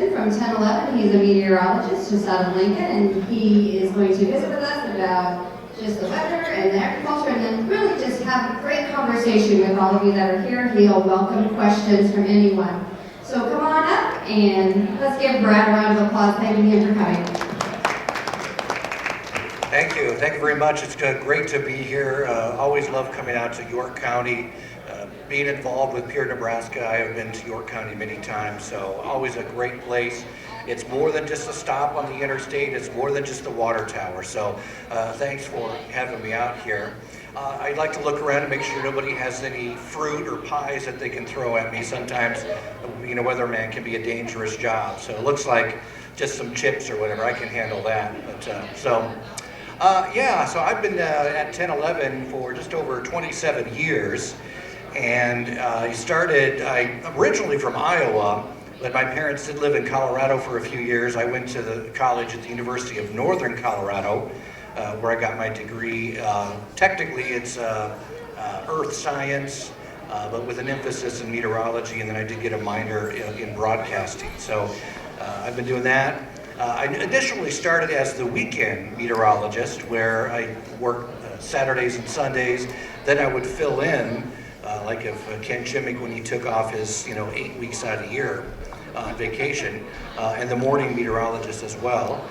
Jason from 1011. He's a meteorologist just out of Lincoln, and he is going to visit with us about just the weather and the agriculture, and then really just have a great conversation with all of you that are here. He'll welcome questions from anyone. So come on up, and let's give Brad a round of applause, thanking him for coming. Thank you. Thank you very much. It's great to be here. Always love coming out to York County. Being involved with Pure Nebraska, I have been to York County many times, so always a great place. It's more than just a stop on the interstate. It's more than just the water tower. So thanks for having me out here. I'd like to look around and make sure nobody has any fruit or pies that they can throw at me. Sometimes, weatherman can be a dangerous job. So it looks like just some chips or whatever. I can handle that. But so I've been at 1011 for just over 27 years. And I'm originally from Iowa, but my parents did live in Colorado for a few years. I went to the college at the University of Northern Colorado, where I got my degree. Technically, it's earth science, but with an emphasis in meteorology, and then I did get a minor in broadcasting. So I've been doing that. I initially started as the weekend meteorologist, where I worked Saturdays and Sundays. Then I would fill in, like if Ken Chimmick, when he took off his 8 weeks out of the year on vacation, and the morning meteorologist as well.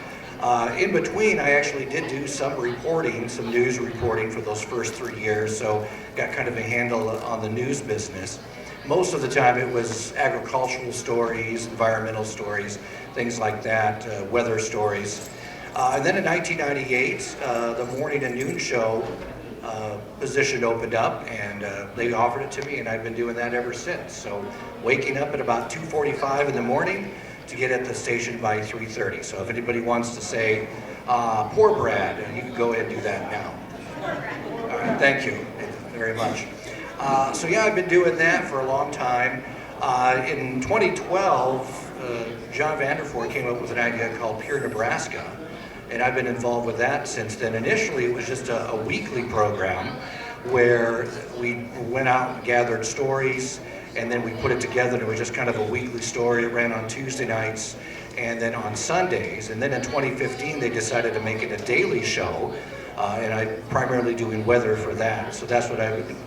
In between, I actually did do some reporting, some news reporting for those first 3 years, so got kind of a handle on the news business. Most of the time it was agricultural stories, environmental stories, things like that, weather stories. And then in 1998, the morning and noon show position opened up, and they offered it to me, and I've been doing that ever since. So waking up at about 2:45 in the morning to get at the station by 3:30. So if anybody wants to say, poor Brad, you can go ahead and do that now. All right, thank you very much. I've been doing that for a long time. In 2012, John Vandervoort came up with an idea called Pure Nebraska, and I've been involved with that since then. Initially, it was just a weekly program where we went out and gathered stories, and then we put it together, and it was just kind of a weekly story. It ran on Tuesday nights and then on Sundays. And then in 2015, they decided to make it a daily show, and I'm primarily doing weather for that. So that's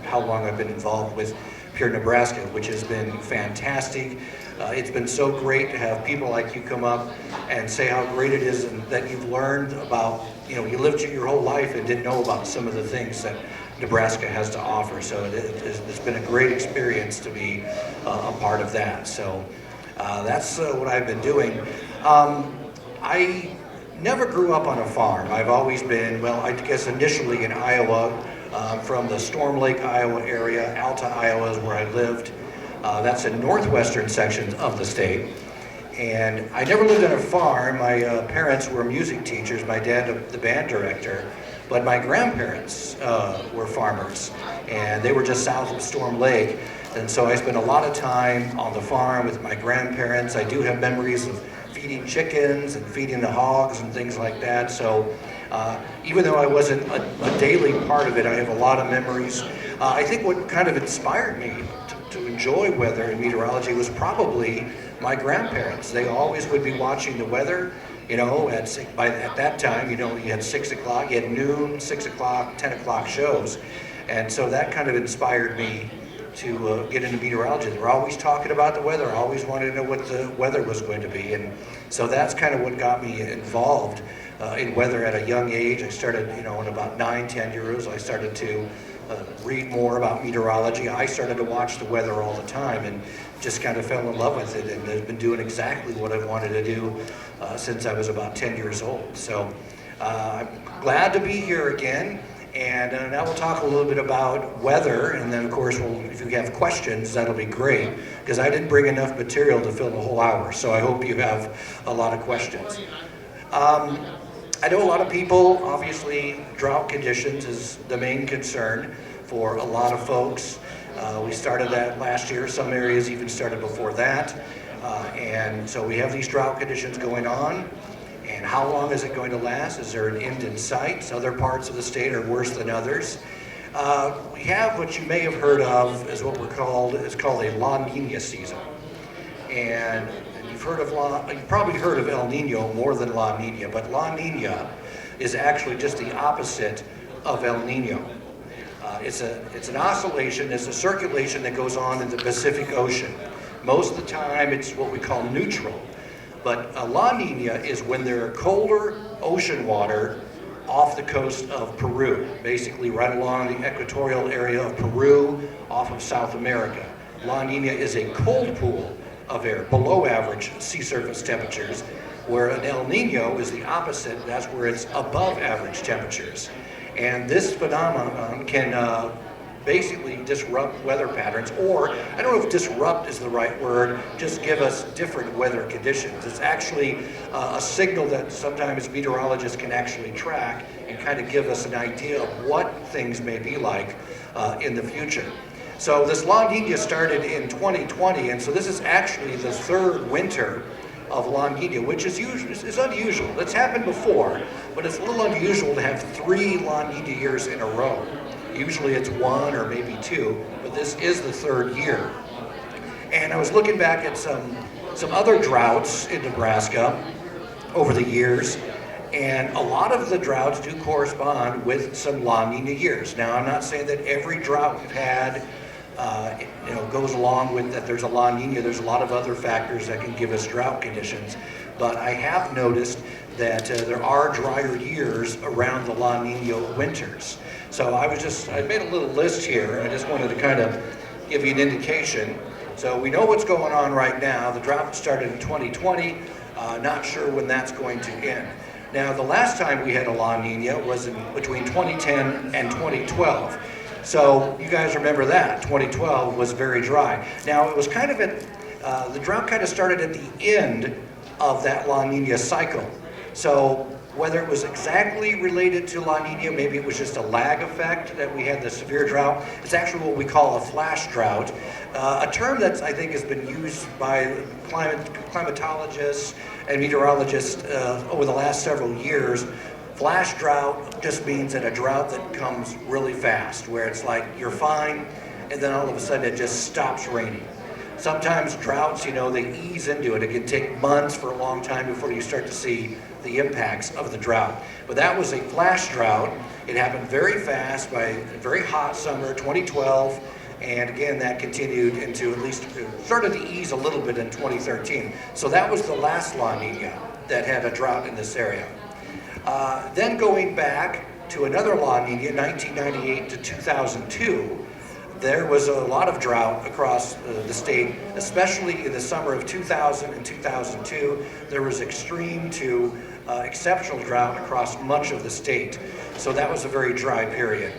how long I've been involved with Pure Nebraska, which has been fantastic. It's been so great to have people like you come up and say how great it is, and that you've learned about, you lived your whole life and didn't know about some of the things that Nebraska has to offer. So it's been a great experience to be a part of that. So that's what I've been doing. I never grew up on a farm. I've always been, I guess initially in Iowa, from the Storm Lake, Iowa area. Alta, Iowa is where I lived. That's in northwestern sections of the state. And I never lived on a farm. My parents were music teachers, my dad the band director, but my grandparents were farmers, and they were just south of Storm Lake. And so I spent a lot of time on the farm with my grandparents. I do have memories of feeding chickens and feeding the hogs and things like that. So even though I wasn't a daily part of it, I have a lot of memories. I think what kind of inspired me to enjoy weather and meteorology was probably my grandparents. They always would be watching the weather, at that time, you had 6 o'clock, you had noon, 6 o'clock, 10 o'clock shows. And so that kind of inspired me to get into meteorology. They were always talking about the weather. I always wanted to know what the weather was going to be. And so that's kind of what got me involved in weather at a young age. I started, in about 9, 10 years, I started to read more about meteorology. I started to watch the weather all the time and just kind of fell in love with it, and have been doing exactly what I wanted to do since I was about 10 years old. So I'm glad to be here again, and now we'll talk a little bit about weather, and then of course if you have questions, that'll be great, because I didn't bring enough material to fill the whole hour, so I hope you have a lot of questions. I know a lot of people, obviously drought conditions is the main concern for a lot of folks. We started that last year. Some areas even started before that. And so we have these drought conditions going on. And how long is it going to last? Is there an end in sight? Other parts of the state are worse than others. We have what you may have heard of as it's called a La Nina season. And you've probably heard of El Nino more than La Nina, but La Nina is actually just the opposite of El Nino. It's an oscillation, it's a circulation that goes on in the Pacific Ocean. Most of the time it's what we call neutral, but La Nina is when there are colder ocean water off the coast of Peru, basically right along the equatorial area of Peru, off of South America. La Nina is a cold pool of air, below average sea surface temperatures, where an El Nino is the opposite, that's where it's above average temperatures. And this phenomenon can basically disrupt weather patterns, or I don't know if disrupt is the right word, just give us different weather conditions. It's actually a signal that sometimes meteorologists can actually track and kind of give us an idea of what things may be like in the future. So this La Nina started in 2020, and so this is actually the third winter of La Nina, which is unusual. It's happened before, but it's a little unusual to have 3 La Nina years in a row. Usually it's 1 or maybe 2, but this is the third year. And I was looking back at some other droughts in Nebraska over the years, and a lot of the droughts do correspond with some La Nina years. Now, I'm not saying that every drought we've had goes along with that there's a La Nina. There's a lot of other factors that can give us drought conditions, but I have noticed that there are drier years around the La Nina winters. So I made a little list here. I just wanted to kind of give you an indication. So we know what's going on right now. The drought started in 2020. Not sure when that's going to end. Now, the last time we had a La Nina was between 2010 and 2012. So you guys remember that. 2012 was very dry. Now, it was kind of the drought kind of started at the end of that La Nina cycle. So whether it was exactly related to La Nina, maybe it was just a lag effect that we had the severe drought. It's actually what we call a flash drought, a term that I think has been used by climatologists and meteorologists over the last several years. Flash drought just means that a drought that comes really fast, where it's like you're fine, and then all of a sudden it just stops raining. Sometimes droughts, they ease into it. It can take months for a long time before you start to see the impacts of the drought. But that was a flash drought. It happened very fast by a very hot summer, 2012, and again, that continued into started to ease a little bit in 2013. So that was the last La Nina that had a drought in this area. Then going back to another La Nina, 1998 to 2002, there was a lot of drought across the state, especially in the summer of 2000 and 2002. There was extreme to exceptional drought across much of the state. So that was a very dry period.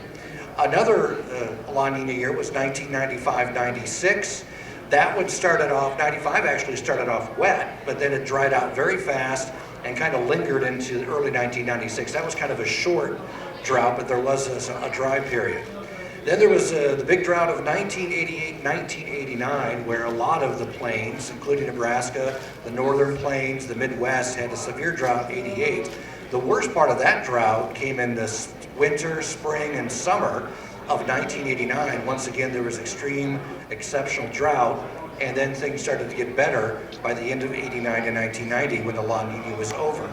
Another La Nina year was 1995-96. That one started off, 95 actually started off wet, but then it dried out very fast and kind of lingered into early 1996. That was kind of a short drought, but there was a dry period. Then there was the big drought of 1988-1989, where a lot of the plains, including Nebraska, the northern plains, the Midwest, had a severe drought in 88. The worst part of that drought came in the winter, spring, and summer of 1989. Once again, there was extreme, exceptional drought, and then things started to get better by the end of 89 and 1990 when the La Nina was over.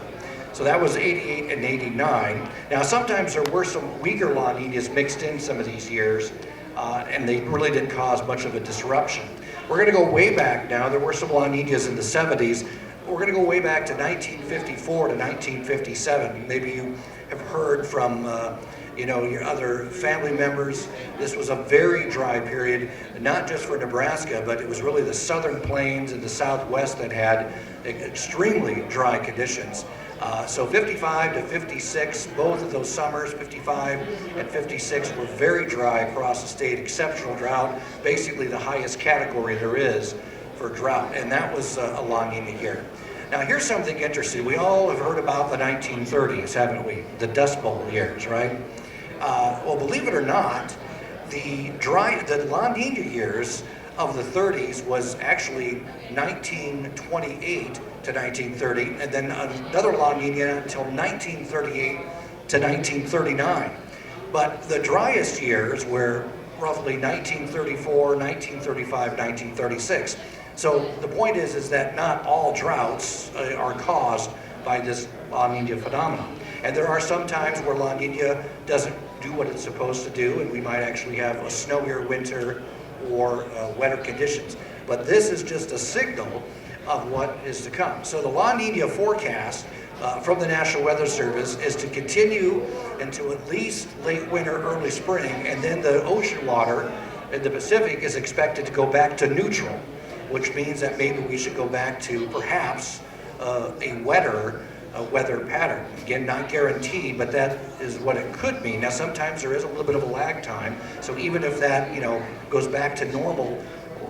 So that was 88 and 89. Now, sometimes there were some weaker La Ninas mixed in some of these years, and they really didn't cause much of a disruption. We're going to go way back now. There were some La Ninas in the 70s. We're going to go way back to 1954 to 1957. Maybe you have heard from your other family members. This was a very dry period, not just for Nebraska, but it was really the southern plains and the Southwest that had extremely dry conditions. So 55 to 56, both of those summers, 55 and 56, were very dry across the state, exceptional drought, basically the highest category there is for drought, and that was a La Nina year. Now here's something interesting. We all have heard about the 1930s, haven't we? The Dust Bowl years, right? Well, believe it or not, the La Nina years of the 30s was actually 1928 to 1930, and then another La Nina until 1938 to 1939. But the driest years were roughly 1934, 1935, 1936. So the point is that not all droughts are caused by this La Nina phenomenon. And there are some times where La Nina doesn't do what it's supposed to do, and we might actually have a snowier winter or wetter conditions. But this is just a signal of what is to come. So the La Nina forecast from the National Weather Service is to continue into at least late winter, early spring, and then the ocean water in the Pacific is expected to go back to neutral, which means that maybe we should go back to perhaps a wetter weather pattern. Again, not guaranteed, but that is what it could mean. Now, sometimes there is a little bit of a lag time, so even if that, goes back to normal,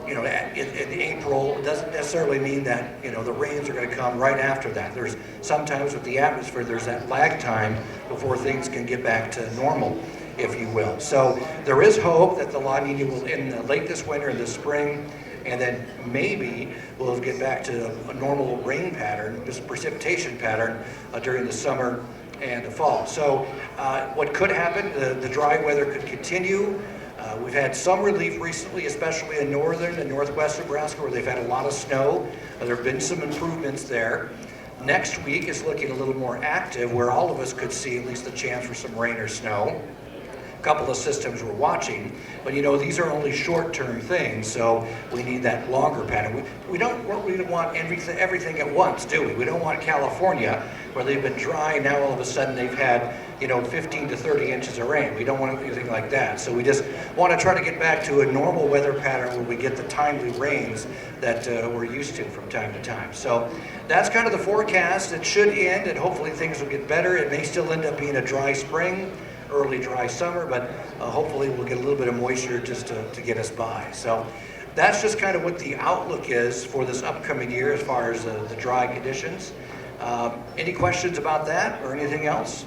in April, it doesn't necessarily mean that, the rains are going to come right after that. There's sometimes with the atmosphere, there's that lag time before things can get back to normal, if you will. So there is hope that the La Nina will end late this winter and this spring, and then maybe we'll get back to a normal rain pattern, this precipitation pattern during the summer and the fall. So what could happen, the dry weather could continue. We've had some relief recently, especially in northern and northwest Nebraska, where they've had a lot of snow. There have been some improvements there. Next week is looking a little more active, where all of us could see at least a chance for some rain or snow. A couple of systems we're watching, but these are only short-term things, so we need that longer pattern. We don't really want everything at once, do we? We don't want California, where they've been dry, now all of a sudden they've had 15 to 30 inches of rain. We don't want anything like that. So we just want to try to get back to a normal weather pattern where we get the timely rains that we're used to from time to time. So that's kind of the forecast. It should end, and hopefully things will get better. It may still end up being a dry spring, early dry summer, but hopefully we'll get a little bit of moisture just to get us by. So that's just kind of what the outlook is for this upcoming year as far as the dry conditions. Any questions about that or anything else?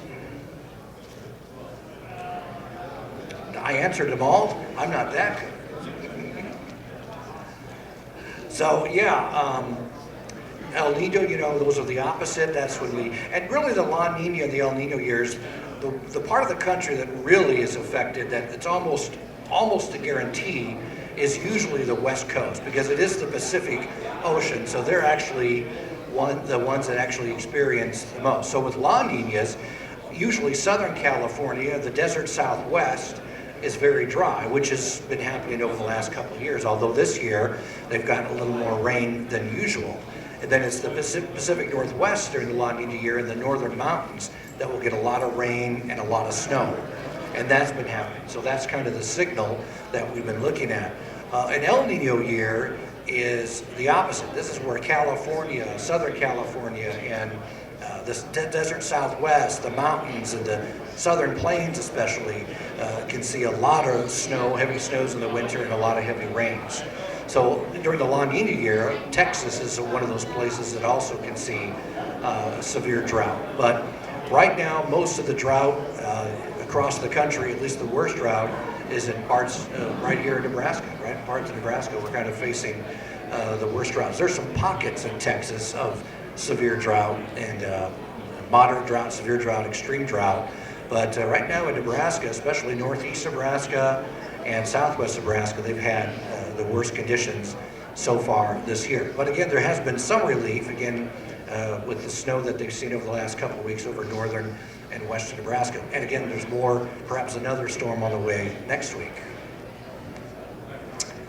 I answered them all. I'm not that good. So yeah, El Nino, those are the opposite. That's when and really the La Nina and the El Nino years, the part of the country that really is affected, that it's almost a guarantee, is usually the West Coast, because it is the Pacific Ocean, so they're actually the ones that actually experience the most. So with La Ninas, usually Southern California, the desert Southwest, is very dry, which has been happening over the last couple of years, although this year they've gotten a little more rain than usual. And then it's the Pacific Northwest during the La Nina year in the northern mountains that will get a lot of rain and a lot of snow. And that's been happening. So that's kind of the signal that we've been looking at. An El Nino year is the opposite. This is where California, Southern California, and the desert Southwest, the mountains, and the southern plains especially, can see a lot of snow, heavy snows in the winter, and a lot of heavy rains. So during the La Nina year, Texas is one of those places that also can see severe drought. But right now, most of the drought across the country, at least the worst drought, is in parts right here in Nebraska, right? Parts of Nebraska, we're kind of facing the worst droughts. There's some pockets in Texas of severe drought and moderate drought, severe drought, extreme drought. But right now in Nebraska, especially northeast Nebraska and southwest Nebraska, they've had the worst conditions so far this year. But again, there has been some relief, again, with the snow that they've seen over the last couple of weeks over northern and western Nebraska. And again, there's more, perhaps another storm on the way next week.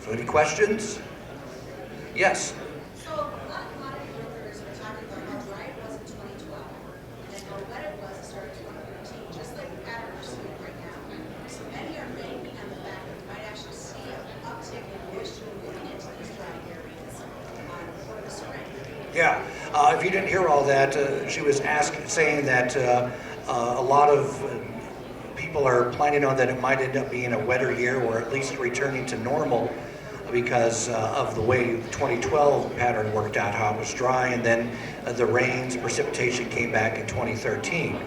So any questions? Yes? So a lot of workers are talking about how dry it was in 2012, and then how wet it was at the start of 2013, just like the pattern we're seeing right now. So many are banking on the fact that we might actually see an uptick in moisture moving into these dry areas for the spring. Yeah, if you didn't hear all that, she was saying that a lot of people are planning on that it might end up being a wetter year, or at least returning to normal, because of the way the 2012 pattern worked out, how it was dry, and then the rains, precipitation came back in 2013.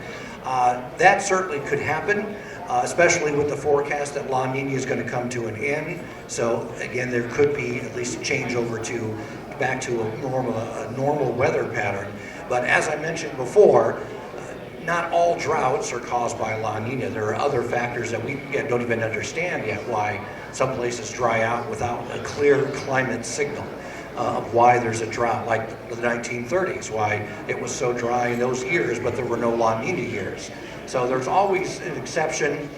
That certainly could happen, especially with the forecast that La Nina is going to come to an end. So again, there could be at least a changeover back to a normal weather pattern. But as I mentioned before, not all droughts are caused by La Nina. There are other factors that we don't even understand yet, why some places dry out without a clear climate signal. of why there's a drought, like the 1930s, why it was so dry in those years, but there were no La Nina years. So there's always an exception.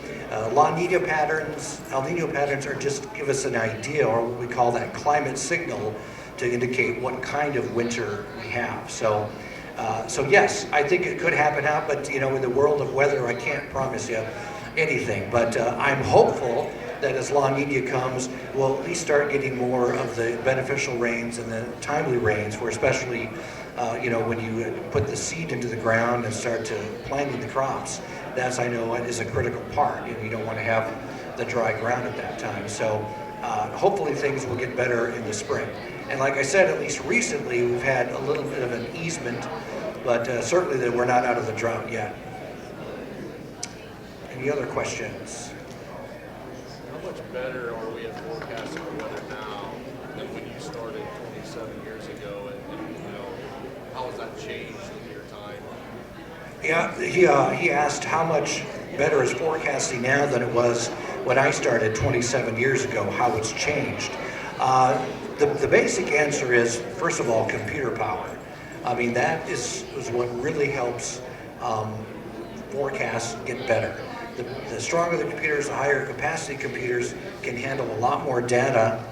La Nina patterns, El Nino patterns are just give us an idea, or what we call that climate signal, to indicate what kind of winter we have. So yes, I think it could happen now, but in the world of weather, I can't promise you anything. But I'm hopeful that as La Nina comes, we'll at least start getting more of the beneficial rains and the timely rains, for especially, when you put the seed into the ground and start to planting the crops. That's, I know, is a critical part. You don't want to have the dry ground at that time. So hopefully things will get better in the spring. And like I said, at least recently, we've had a little bit of an easement, but certainly that we're not out of the drought yet. Any other questions? How much better are we at forecasting the weather now than when you started 27 years ago? And how has that changed in your time? Yeah, he asked how much better is forecasting now than it was when I started 27 years ago, how it's changed. The basic answer is, first of all, computer power. I mean, that is what really helps forecasts get better. The stronger the computers, the higher capacity computers can handle a lot more data,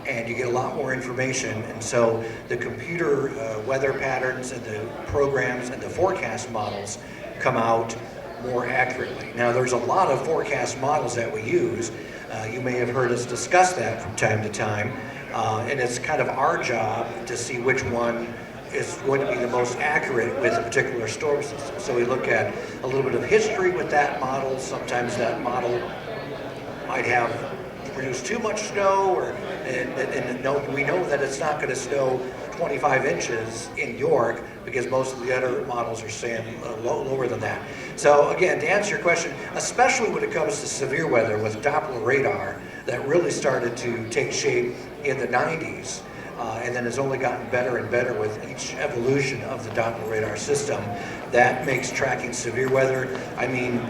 and you get a lot more information. And so the computer weather patterns and the programs and the forecast models come out more accurately. Now, there's a lot of forecast models that we use. You may have heard us discuss that from time to time. And it's kind of our job to see which one is going to be the most accurate with a particular storm system. So we look at a little bit of history with that model. Sometimes that model might have produced too much snow, and we know that it's not going to snow 25 inches in York because most of the other models are saying lower than that. So again, to answer your question, especially when it comes to severe weather with Doppler radar, that really started to take shape in the 90s. And then has only gotten better and better with each evolution of the Doppler radar system. That makes tracking severe weather. I mean,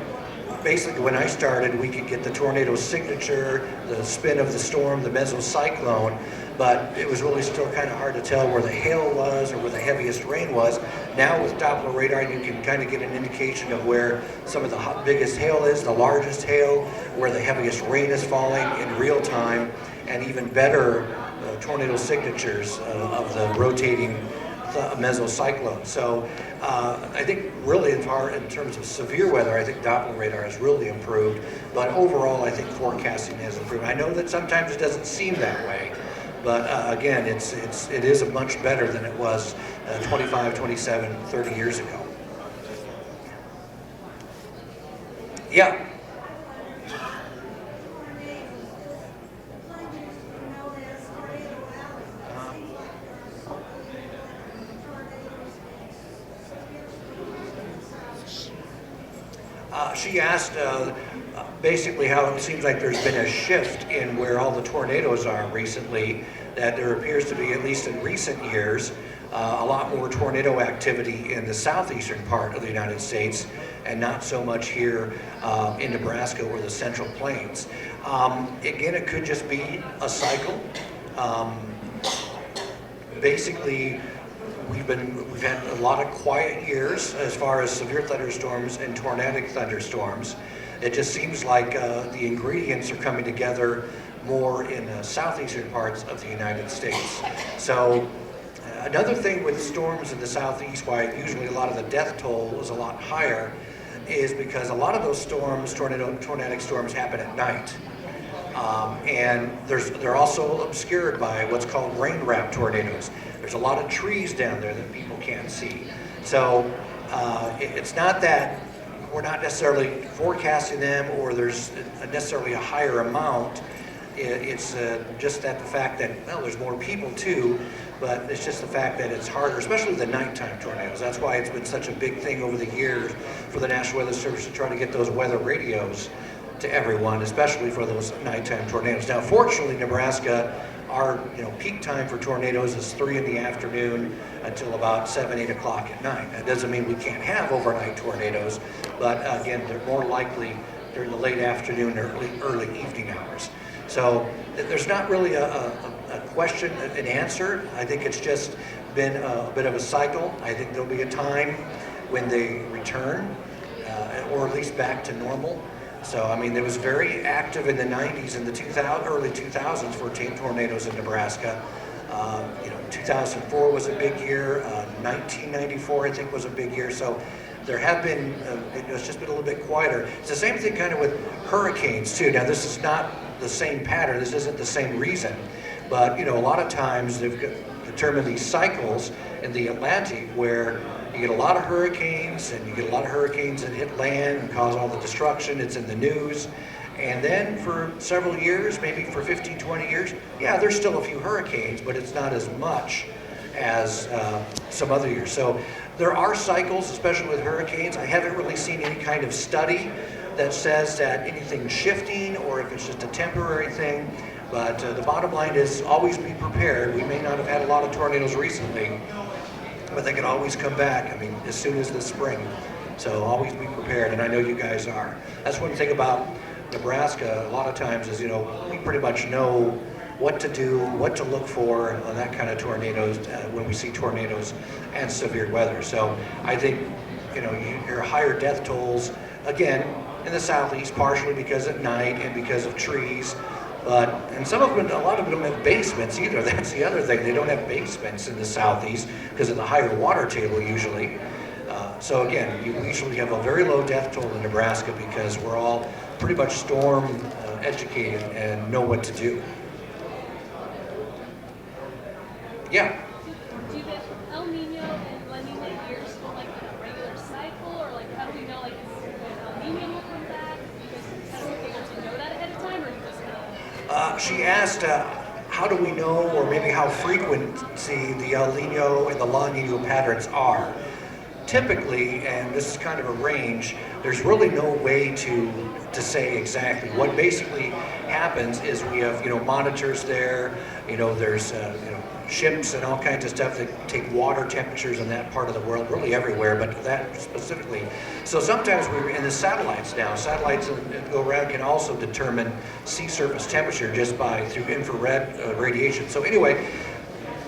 basically when I started, we could get the tornado signature, the spin of the storm, the mesocyclone, but it was really still kind of hard to tell where the hail was or where the heaviest rain was. Now with Doppler radar, you can kind of get an indication of where some of the biggest hail is, the largest hail, where the heaviest rain is falling in real time, and even better tornado signatures of the rotating mesocyclone. So I think really in terms of severe weather, I think Doppler radar has really improved, but overall I think forecasting has improved. I know that sometimes it doesn't seem that way, but again, it is much better than it was 25, 27, 30 years ago. Yeah. She asked basically how it seems like there's been a shift in where all the tornadoes are recently, that there appears to be, at least in recent years, a lot more tornado activity in the southeastern part of the United States and not so much here in Nebraska or the Central Plains. Again, it could just be a cycle. Basically, we've had a lot of quiet years as far as severe thunderstorms and tornadic thunderstorms. It just seems like the ingredients are coming together more in the southeastern parts of the United States. So another thing with storms in the southeast, why usually a lot of the death toll is a lot higher, is because a lot of those storms, tornadic storms, happen at night. And they're also obscured by what's called rain-wrapped tornadoes. There's a lot of trees down there that people can't see. So it's not that we're not necessarily forecasting them or there's necessarily a higher amount. It's just that the fact that, well, there's more people too, but it's just the fact that it's harder, especially the nighttime tornadoes. That's why it's been such a big thing over the years for the National Weather Service to try to get those weather radios to everyone, especially for those nighttime tornadoes. Now, fortunately, Nebraska, our peak time for tornadoes is 3 in the afternoon until about 7, 8 o'clock at night. That doesn't mean we can't have overnight tornadoes, but again, they're more likely during the late afternoon or early evening hours. So there's not really a a question and answer. I think it's just been a bit of a cycle. I think there'll be a time when they return, or at least back to normal. So, I mean, it was very active in the 90s and the early 2000s for tornadoes in Nebraska. 2004 was a big year. 1994, I think, was a big year. So there have been, it's just been a little bit quieter. It's the same thing kind of with hurricanes, too. Now, this is not the same pattern. This isn't the same reason. But, a lot of times they've determined these cycles in the Atlantic where you get a lot of hurricanes, and you get a lot of hurricanes that hit land and cause all the destruction. It's in the news. And then for several years, maybe for 15, 20 years, yeah, there's still a few hurricanes, but it's not as much as some other years. So there are cycles, especially with hurricanes. I haven't really seen any kind of study that says that anything's shifting or if it's just a temporary thing. But the bottom line is always be prepared. We may not have had a lot of tornadoes recently, but they can always come back, I mean, as soon as the spring. So always be prepared, and I know you guys are. That's one thing about Nebraska, a lot of times is, we pretty much know what to do, what to look for on that kind of tornadoes when we see tornadoes and severe weather. So I think, your higher death tolls, again, in the southeast, partially because at night and because of trees. And some of them, a lot of them don't have basements either. That's the other thing. They don't have basements in the southeast because of the higher water table usually. So again, you usually have a very low death toll in Nebraska because we're all pretty much storm educated and know what to do. Yeah. Do you get El Nino and La Nina years like in a regular cycle, or like how do we know like is El Nino will come back? Do you guys kind of able to know that ahead of time, or you just kind of? She asked, how do we know, or maybe how frequency the El Nino and the La Nina patterns are? Typically, and this is kind of a range, there's really no way to say exactly. What basically happens is we have, monitors there, there's, ships and all kinds of stuff that take water temperatures in that part of the world, really everywhere, but that specifically. So sometimes we're in the satellites now. Satellites that go around can also determine sea surface temperature just through infrared radiation. So anyway,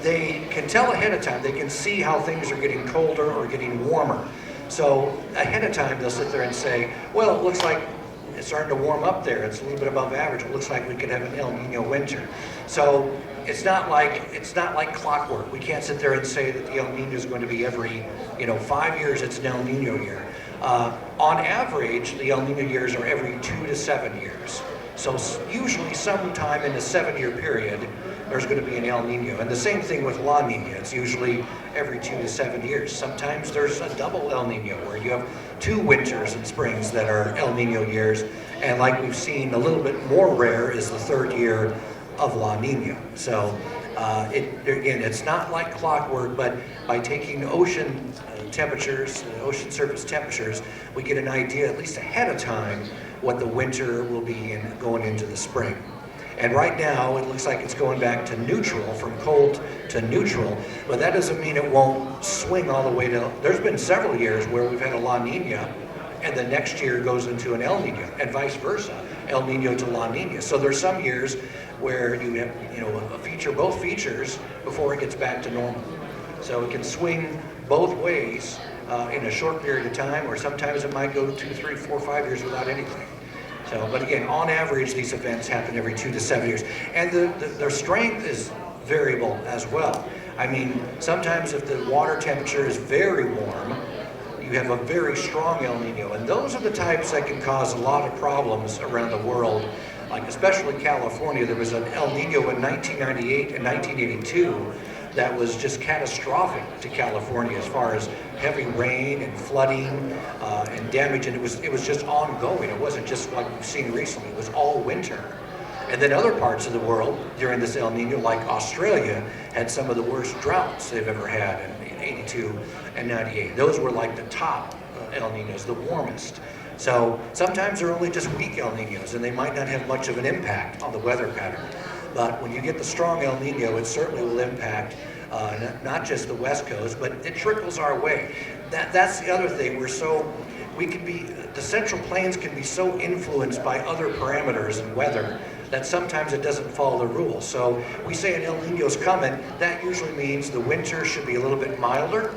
they can tell ahead of time. They can see how things are getting colder or getting warmer. So ahead of time, they'll sit there and say, well, it looks like it's starting to warm up there. It's a little bit above average. It looks like we could have an El Nino winter. So it's not like clockwork. We can't sit there and say that the El Nino is going to be every 5 years. It's an El Nino year. On average, the El Nino years are every 2 to 7 years. So usually sometime in the 7-year period, there's going to be an El Nino. And the same thing with La Nina. It's usually every 2 to 7 years. Sometimes there's a double El Nino where you have 2 winters and springs that are El Nino years. And like we've seen, a little bit more rare is the 3rd year of La Nina. So again, it's not like clockwork, but by taking ocean temperatures, ocean surface temperatures, we get an idea at least ahead of time what the winter will be going into the spring. And right now, it looks like it's going back to neutral, from cold to neutral, but that doesn't mean it won't swing all the way to, there's been several years where we've had a La Nina, and the next year goes into an El Nino, and vice versa, El Nino to La Nina. So there's some years where you have, both features before it gets back to normal. So it can swing both ways in a short period of time, or sometimes it might go 2, 3, 4, 5 years without anything. So, but again, on average, these events happen every 2 to 7 years. And their strength is variable as well. I mean, sometimes if the water temperature is very warm, you have a very strong El Nino. And those are the types that can cause a lot of problems around the world. Like especially California, there was an El Nino in 1998 and 1982 that was just catastrophic to California as far as heavy rain and flooding and damage, and it was just ongoing. It wasn't just like we've seen recently. It was all winter. And then other parts of the world during this El Nino, like Australia, had some of the worst droughts they've ever had in 82 and 98. Those were like the top El Ninos, the warmest. So sometimes they're only just weak El Ninos, and they might not have much of an impact on the weather pattern. But when you get the strong El Nino, it certainly will impact not just the West Coast, but it trickles our way. That's the other thing. The Central Plains can be so influenced by other parameters and weather that sometimes it doesn't follow the rules. So we say an El Nino's coming, that usually means the winter should be a little bit milder.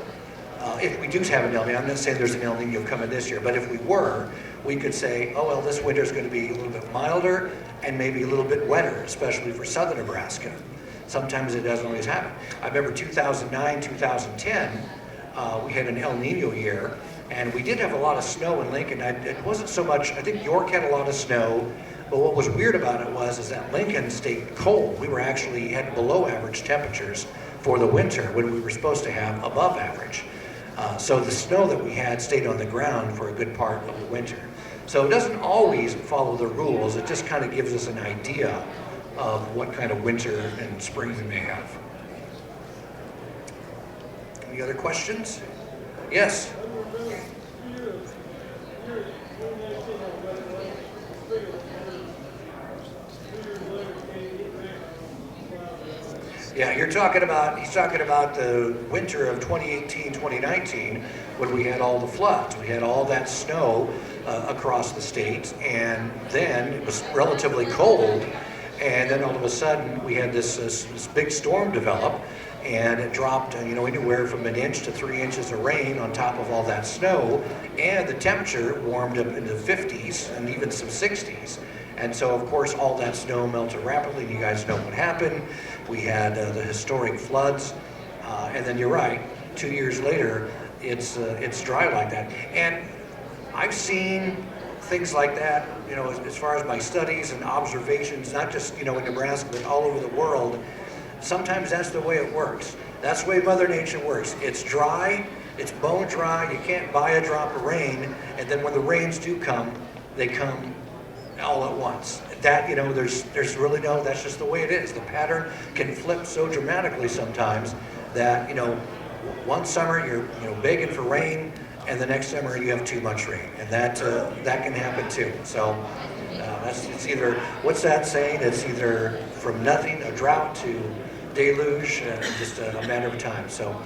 If we do have an El Nino, I'm not saying there's an El Nino coming this year, but if we were, we could say, oh well, this winter is going to be a little bit milder and maybe a little bit wetter, especially for southern Nebraska. Sometimes it doesn't always happen. I remember 2009, 2010, we had an El Nino year, and we did have a lot of snow in Lincoln. It wasn't so much, I think York had a lot of snow, but what was weird about it is that Lincoln stayed cold. We were actually had below average temperatures for the winter when we were supposed to have above average. So the snow that we had stayed on the ground for a good part of the winter. So it doesn't always follow the rules, it just kind of gives us an idea of what kind of winter and spring we may have. Any other questions? Yes? Yeah, he's talking about the winter of 2018, 2019, when we had all the floods. We had all that snow across the state, and then it was relatively cold, and then all of a sudden we had this big storm develop, and it dropped anywhere from 1 inch to 3 inches of rain on top of all that snow, and the temperature warmed up into the 50s and even some 60s. And so, of course, all that snow melted rapidly. You guys know what happened. We had the historic floods, and then you're right. 2 years later, it's dry like that. And I've seen things like that, as far as my studies and observations, not just in Nebraska, but all over the world. Sometimes that's the way it works. That's the way Mother Nature works. It's dry. It's bone dry. You can't buy a drop of rain, and then when the rains do come, they come all at once. That, there's really that's just the way it is. The pattern can flip so dramatically sometimes that, one summer you're, begging for rain, and the next summer you have too much rain, and that can happen too. So it's either, what's that saying? It's either from nothing, a drought, to deluge, just a matter of time. So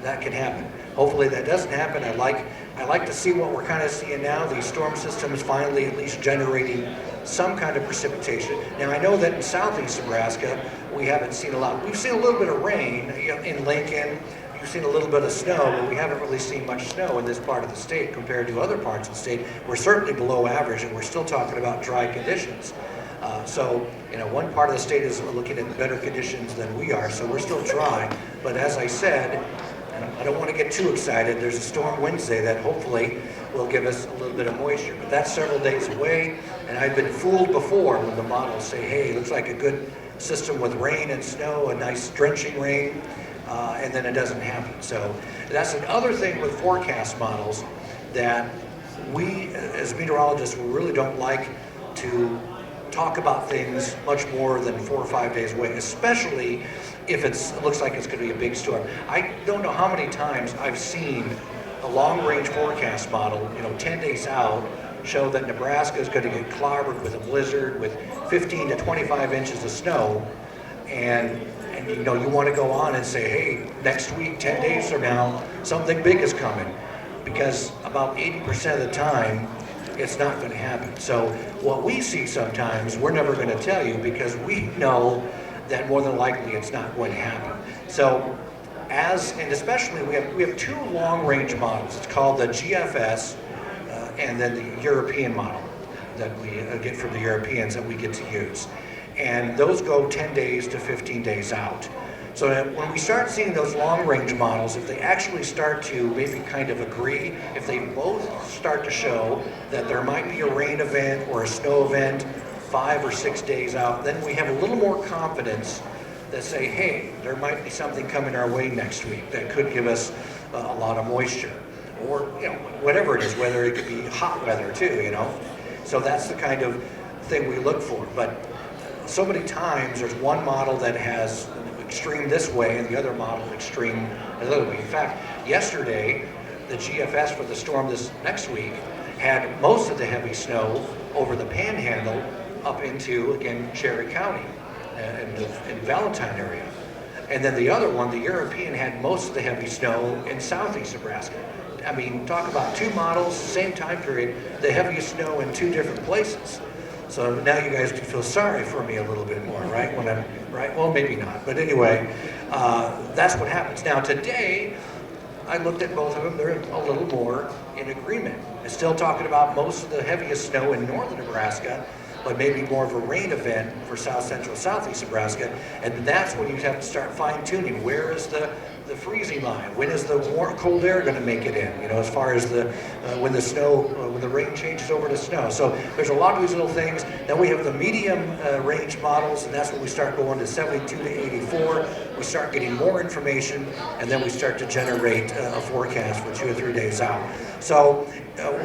that can happen. Hopefully that doesn't happen. I like to see what we're kind of seeing now. These storm systems finally at least generating some kind of precipitation. Now I know that in southeast Nebraska we haven't seen a lot. We've seen a little bit of rain in Lincoln. You've seen a little bit of snow, but we haven't really seen much snow in this part of the state compared to other parts of the state. We're certainly below average, and we're still talking about dry conditions. So one part of the state is looking at better conditions than we are, so we're still dry. But as I said, I don't want to get too excited. There's a storm Wednesday that hopefully will give us a little bit of moisture, but that's several days away. And I've been fooled before when the models say, hey, it looks like a good system with rain and snow, a nice drenching rain, and then it doesn't happen. So that's another thing with forecast models that we, as meteorologists, we really don't like to talk about things much more than 4 or 5 days away, especially if it looks like it's going to be a big storm. I don't know how many times I've seen a long-range forecast model, 10 days out, show that Nebraska is going to get clobbered with a blizzard with 15 to 25 inches of snow, and you want to go on and say, hey, next week, 10 days from now, something big is coming, because about 80% of the time, it's not going to happen. So what we see sometimes, we're never going to tell you, because we know that more than likely it's not going to happen. So and especially we have two long-range models. It's called the GFS and then the European model that we get from the Europeans that we get to use. And those go 10 days to 15 days out. So that when we start seeing those long-range models, if they actually start to maybe kind of agree, if they both start to show that there might be a rain event or a snow event 5 or 6 days out, then we have a little more confidence that say, hey, there might be something coming our way next week that could give us a lot of moisture, or whatever it is, whether it could be hot weather too, So that's the kind of thing we look for. But so many times there's one model that has extreme this way and the other model extreme another way. In fact, yesterday the GFS for the storm this next week had most of the heavy snow over the Panhandle up into, again, Cherry County in Valentine area. And then the other one, the European, had most of the heavy snow in southeast Nebraska. I mean, talk about two models, same time period, the heaviest snow in two different places. So now you guys can feel sorry for me a little bit more, right? When I'm, right? Well, maybe not. But anyway, that's what happens. Now today, I looked at both of them. They're a little more in agreement. I'm still talking about most of the heaviest snow in northern Nebraska, but maybe more of a rain event for south central, southeast Nebraska. And that's when you have to start fine tuning. Where is the freezing line? When is the warm, cold air going to make it in? You know, as far as the when the snow, when the rain changes over to snow. So there's a lot of these little things. Then we have the medium range models, and that's when we start going to 72 to 84. We start getting more information, and then we start to generate a forecast for 2 or 3 days out. So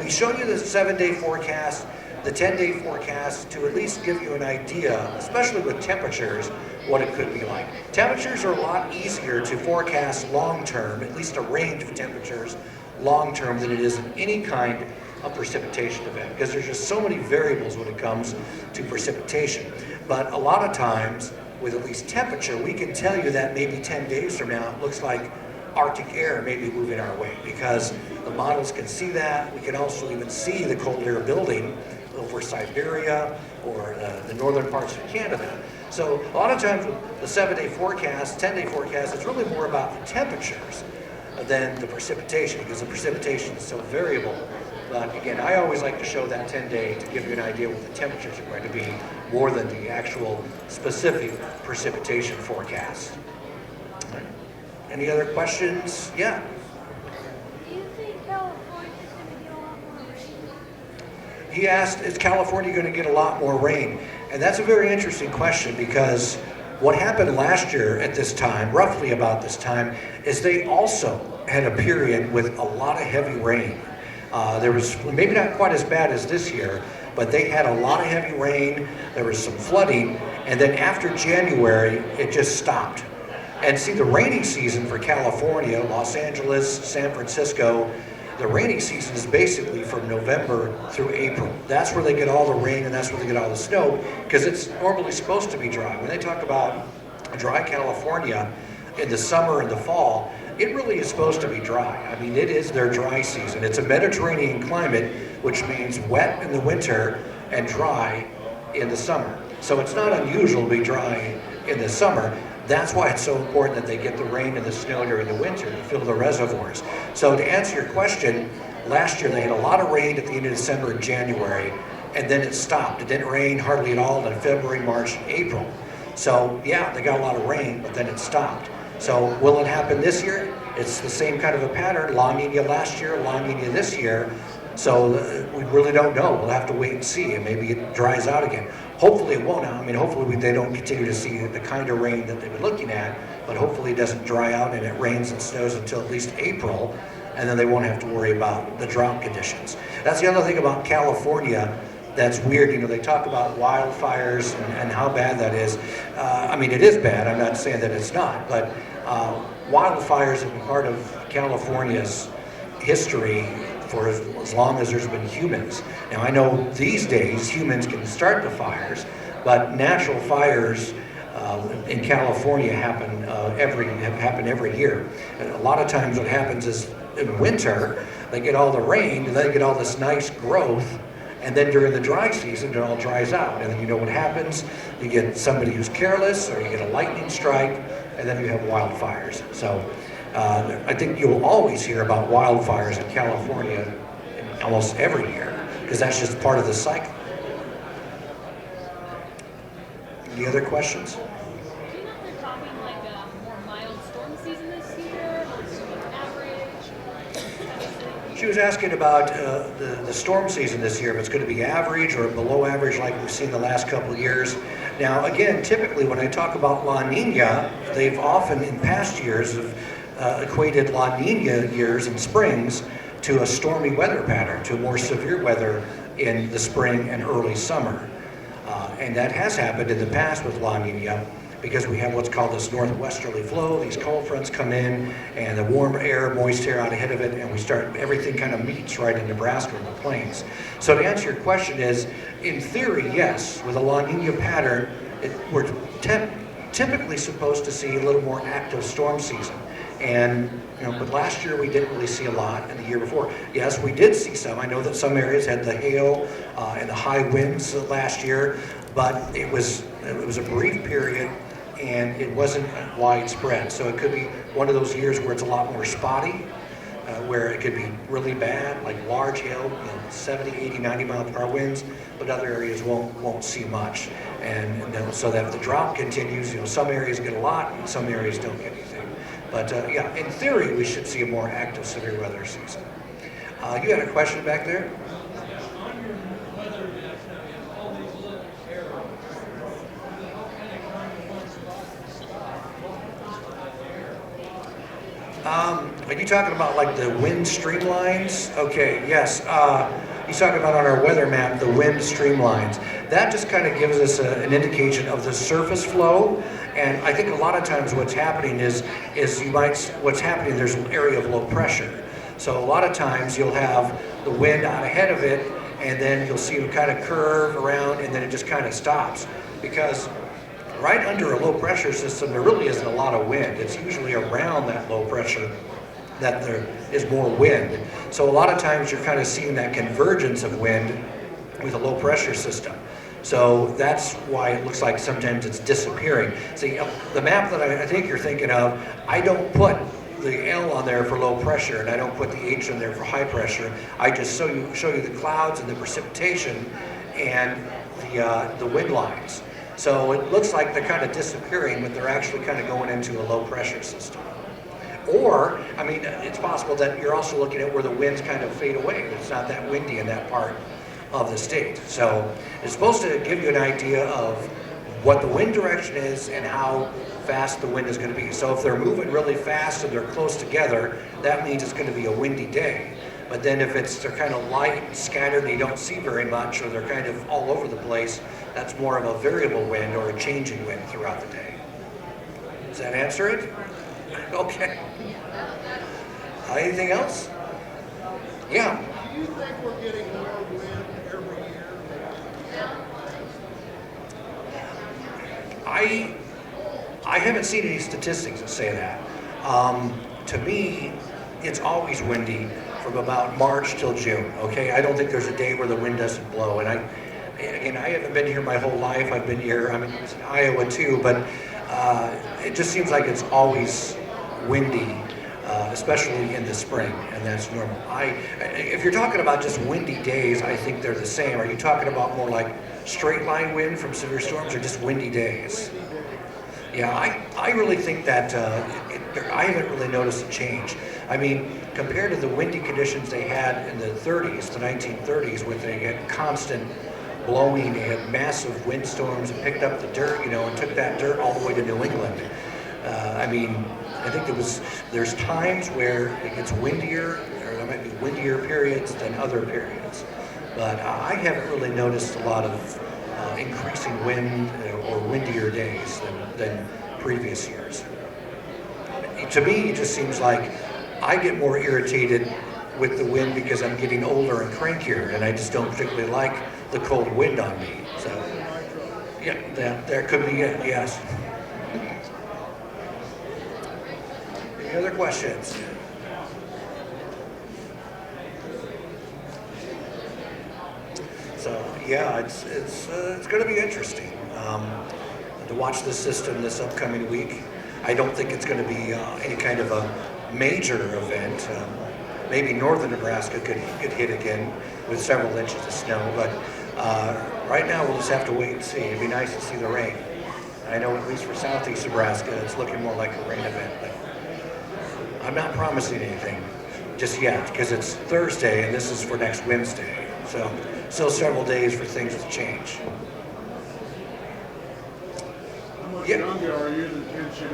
we showed you the 7-day forecast, the 10-day forecast to at least give you an idea, especially with temperatures, what it could be like. Temperatures are a lot easier to forecast long-term, at least a range of temperatures long-term, than it is in any kind of precipitation event, because there's just so many variables when it comes to precipitation. But a lot of times, with at least temperature, we can tell you that maybe 10 days from now, it looks like Arctic air may be moving our way, because the models can see that. We can also even see the cold air building over Siberia or the northern parts of Canada. So a lot of times with the 7-day forecast, 10-day forecast, it's really more about the temperatures than the precipitation, because the precipitation is so variable. But again, I always like to show that 10-day to give you an idea what the temperatures are going to be, more than the actual specific precipitation forecast. Any other questions? Yeah? Do you think California's going to get a lot more rain? He asked, is California going to get a lot more rain? And that's a very interesting question, because what happened last year at this time, roughly about this time, is they also had a period with a lot of heavy rain. There was maybe not quite as bad as this year, but they had a lot of heavy rain. There was some flooding, and then after January, it just stopped. And see, the rainy season for California, Los Angeles, San Francisco, the rainy season is basically from November through April. That's where they get all the rain, and that's where they get all the snow, because it's normally supposed to be dry. When they talk about dry California in the summer and the fall, it really is supposed to be dry. I mean, it is their dry season. It's a Mediterranean climate, which means wet in the winter and dry in the summer. So it's not unusual to be dry in the summer. That's why it's so important that they get the rain and the snow during the winter to fill the reservoirs. So to answer your question, last year they had a lot of rain at the end of December and January, and then it stopped. It didn't rain hardly at all in February, March, and April. So yeah, they got a lot of rain, but then it stopped. So will it happen this year? It's the same kind of a pattern. La Nina last year, La Nina this year. So we really don't know. We'll have to wait and see, and maybe it dries out again. Hopefully it won't. I mean, hopefully they don't continue to see the kind of rain that they've been looking at, but hopefully it doesn't dry out and it rains and snows until at least April, and then they won't have to worry about the drought conditions. That's the other thing about California that's weird. You know, they talk about wildfires and how bad that is. I mean, it is bad. I'm not saying that it's not, but wildfires have been part of California's history for as long as there's been humans. Now, I know these days humans can start the fires, but natural fires in California happen every year. And a lot of times what happens is in winter, they get all the rain, and then they get all this nice growth, and then during the dry season, it all dries out. And then you know what happens? You get somebody who's careless, or you get a lightning strike, and then you have wildfires. So I think you'll always hear about wildfires in California almost every year, because that's just part of the cycle. Any other questions? Do you know if they're talking like a more mild storm season this year, or is it an average? She was asking about the storm season this year, if it's going to be average or below average like we've seen the last couple of years. Now, again, typically when I talk about La Nina, they've often in past years have equated La Nina years and springs to a stormy weather pattern, to more severe weather in the spring and early summer. And that has happened in the past with La Nina, because we have what's called this northwesterly flow. These cold fronts come in, and the warm air, moist air out ahead of it, and everything kind of meets right in Nebraska in the plains. So to answer your question is, in theory, yes, with a La Nina pattern, we're typically supposed to see a little more active storm season. And but last year we didn't really see a lot, and the year before, yes, we did see some. I know that some areas had the hail and the high winds last year, but it was a brief period, and it wasn't widespread. So it could be one of those years where it's a lot more spotty, where it could be really bad, like large hail, 70, 80, 90 mile per hour winds, but other areas won't see much. And so that if the drought continues, some areas get a lot, and some areas don't get anything. But yeah, in theory, we should see a more active severe weather season. You had a question back there? Are you talking about like the wind streamlines? Okay, yes. He's talking about on our weather map, the wind streamlines. That just kind of gives us an indication of the surface flow. And I think a lot of times what's happening is what's happening, there's an area of low pressure. So a lot of times you'll have the wind out ahead of it, and then you'll see it kind of curve around, and then it just kind of stops. Because right under a low pressure system, there really isn't a lot of wind. It's usually around that low pressure that there is more wind. So a lot of times you're kind of seeing that convergence of wind with a low pressure system. So that's why it looks like sometimes it's disappearing. See, the map that I think you're thinking of, I don't put the L on there for low pressure, and I don't put the H on there for high pressure. I just show you the clouds and the precipitation and the wind lines. So it looks like they're kind of disappearing, but they're actually kind of going into a low pressure system. Or, I mean, it's possible that you're also looking at where the winds kind of fade away. It's not that windy in that part of the state. So it's supposed to give you an idea of what the wind direction is and how fast the wind is going to be. So if they're moving really fast and they're close together, that means it's going to be a windy day. But then if they're kind of light and scattered and you don't see very much, or they're kind of all over the place, that's more of a variable wind or a changing wind throughout the day. Does that answer it? Okay. Anything else? Yeah. Do you think we're getting more wind every year? I haven't seen any statistics that say that. To me, it's always windy from about March till June. Okay, I don't think there's a day where the wind doesn't blow. And I haven't been here my whole life. I've been here. I was in Iowa too, but it just seems like it's always windy, especially in the spring, and that's normal. If you're talking about just windy days, I think they're the same. Are you talking about more like straight line wind from severe storms, or just windy days? Yeah, I really think that I haven't really noticed a change. I mean, compared to the windy conditions they had in the 30s, the 1930s, when they had constant blowing, they had massive windstorms and picked up the dirt, and took that dirt all the way to New England. I mean, I think there's times where it gets windier, or there might be windier periods than other periods. But I haven't really noticed a lot of increasing wind or windier days than previous years. To me, it just seems like I get more irritated with the wind because I'm getting older and crankier, and I just don't particularly like the cold wind on me. So, yeah, that could be it, yes. Any other questions? So yeah, it's going to be interesting to watch the system this upcoming week. I don't think it's going to be any kind of a major event. Maybe northern Nebraska could hit again with several inches of snow, but right now we'll just have to wait and see. It'd be nice to see the rain. I know at least for southeast Nebraska, it's looking more like a rain event, but I'm not promising anything just yet because it's Thursday and this is for next Wednesday. So still several days for things to change. How much Yeah. younger are you than Ken Shank?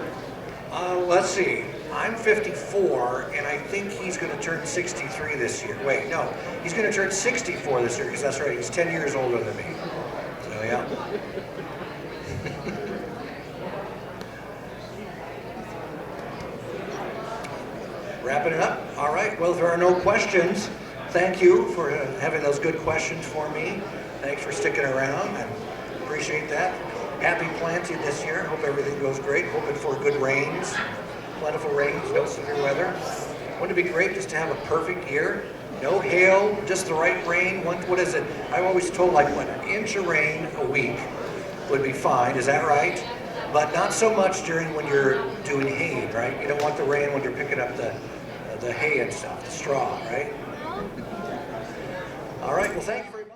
Let's see. I'm 54, and I think he's going to turn 63 this year. Wait, no. He's going to turn 64 this year, because that's right. He's 10 years older than me. So, yeah. Wrapping it up. All right. Well, if there are no questions, thank you for having those good questions for me. Thanks for sticking around. I appreciate that. Happy planting this year. Hope everything goes great. Hoping for good rains. plentiful rains, no severe weather. Wouldn't it be great just to have a perfect year? No hail, just the right rain. What is it? I'm always told like what, an inch of rain a week would be fine. Is that right? But not so much during when you're doing haying, right? You don't want the rain when you're picking up the hay and stuff, the straw, right? All right. Well, thank you very much.